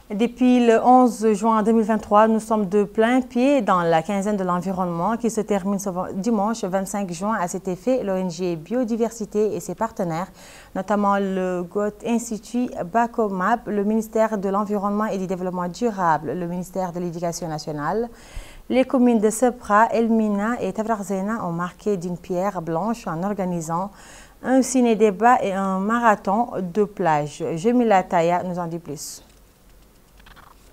Depuis le 11 juin 2023, nous sommes de plein pied dans la quinzaine de l'environnement qui se termine ce dimanche 25 juin. À cet effet, l'ONG Biodiversité et ses partenaires, notamment le Goethe Institut, Bacomap, le ministère de l'Environnement et du Développement durable, le ministère de l'Éducation nationale, les communes de Sebra, Elmina et Tavrarzena ont marqué d'une pierre blanche en organisant un ciné-débat et un marathon de plage. Jemila Taya nous en dit plus.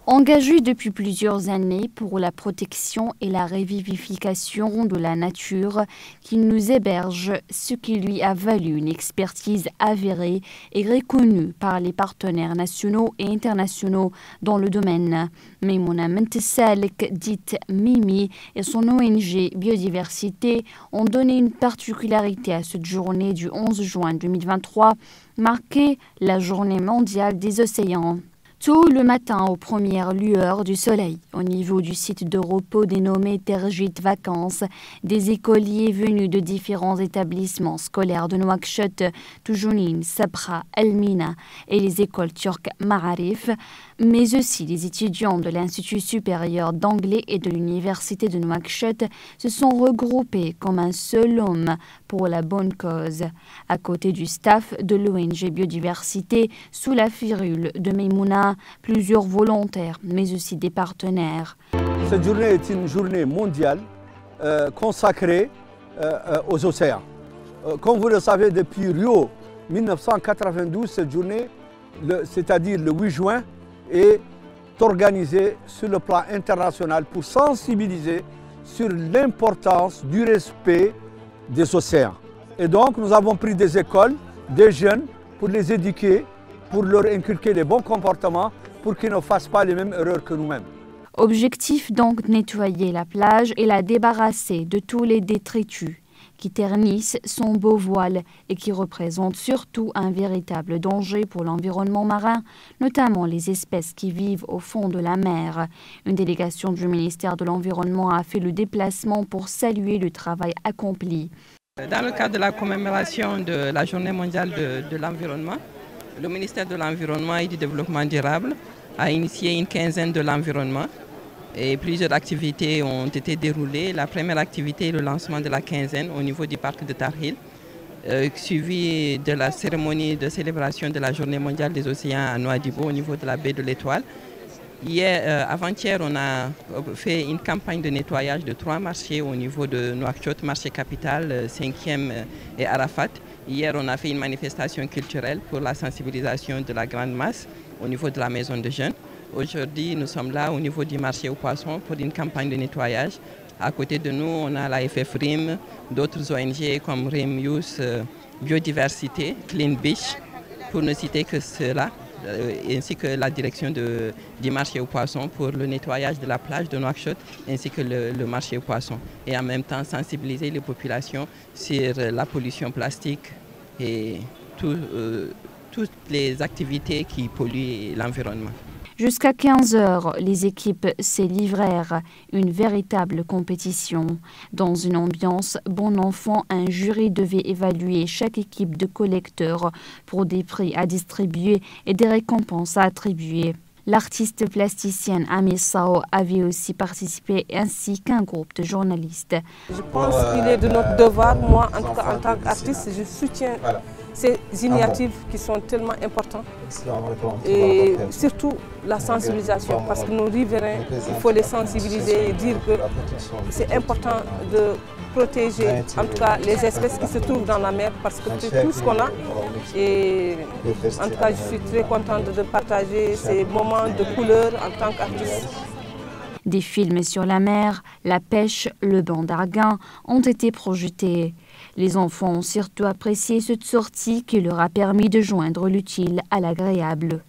Engagé depuis plusieurs années pour la protection et la revivification de la nature qui nous héberge, ce qui lui a valu une expertise avérée et reconnue par les partenaires nationaux et internationaux dans le domaine. Maimouna Mentessalek, dite Mimi, et son ONG Biodiversité ont donné une particularité à cette journée du 11 juin 2023, marquée la Journée mondiale des océans. Tôt le matin, aux premières lueurs du soleil, au niveau du site de repos dénommé Tergit Vacances, des écoliers venus de différents établissements scolaires de Nouakchott, Toujounine, Sabra, Elmina et les écoles turques Ma'arif, mais aussi les étudiants de l'Institut supérieur d'anglais et de l'Université de Nouakchott se sont regroupés comme un seul homme pour la bonne cause, à côté du staff de l'ONG Biodiversité sous la férule de Maimouna, plusieurs volontaires, mais aussi des partenaires. Cette journée est une journée mondiale consacrée aux océans. Comme vous le savez, depuis Rio 1992, cette journée, c'est-à-dire le 8 juin, est organisée sur le plan international pour sensibiliser sur l'importance du respect des océans. Et donc, nous avons pris des écoles, des jeunes, pour les éduquer, pour leur inculquer les bons comportements, pour qu'ils ne fassent pas les mêmes erreurs que nous-mêmes. Objectif donc nettoyer la plage et la débarrasser de tous les détritus qui ternissent son beau voile et qui représentent surtout un véritable danger pour l'environnement marin, notamment les espèces qui vivent au fond de la mer. Une délégation du ministère de l'Environnement a fait le déplacement pour saluer le travail accompli. Dans le cadre de la commémoration de la Journée mondiale de l'environnement, le ministère de l'Environnement et du Développement durable a initié une quinzaine de l'environnement et plusieurs activités ont été déroulées. La première activité est le lancement de la quinzaine au niveau du parc de Tarhil, suivi de la cérémonie de célébration de la Journée mondiale des océans à Nouadhibou au niveau de la baie de l'Étoile. Avant-hier, on a fait une campagne de nettoyage de 3 marchés au niveau de Nouakchott, marché capitale, 5e et Arafat. Hier, on a fait une manifestation culturelle pour la sensibilisation de la grande masse au niveau de la maison de jeunes. Aujourd'hui, nous sommes là au niveau du marché aux poissons pour une campagne de nettoyage. À côté de nous, on a la FFRIM, d'autres ONG comme RIM Youth, Biodiversité, Clean Beach, pour ne citer que cela, ainsi que la direction du marché aux poissons pour le nettoyage de la plage de Nouakchott, ainsi que le marché aux poissons. Et en même temps, sensibiliser les populations sur la pollution plastique et toutes les activités qui polluent l'environnement. Jusqu'à 15 heures, les équipes se livrèrent une véritable compétition. Dans une ambiance bon enfant, un jury devait évaluer chaque équipe de collecteurs pour des prix à distribuer et des récompenses à attribuer. L'artiste plasticienne Amis Sao avait aussi participé, ainsi qu'un groupe de journalistes. Je pense qu'il est de notre devoir, moi en tout cas en tant qu'artiste, je soutiens ces initiatives qui sont tellement importantes et surtout la sensibilisation parce que nos riverains, il faut les sensibiliser et dire que c'est important de protéger en tout cas les espèces qui se trouvent dans la mer parce que c'est tout ce qu'on a et en tout cas je suis très contente de partager ces moments de couleur en tant qu'artiste. Des films sur la mer, la pêche, le banc d'Arguin ont été projetés. Les enfants ont surtout apprécié cette sortie qui leur a permis de joindre l'utile à l'agréable.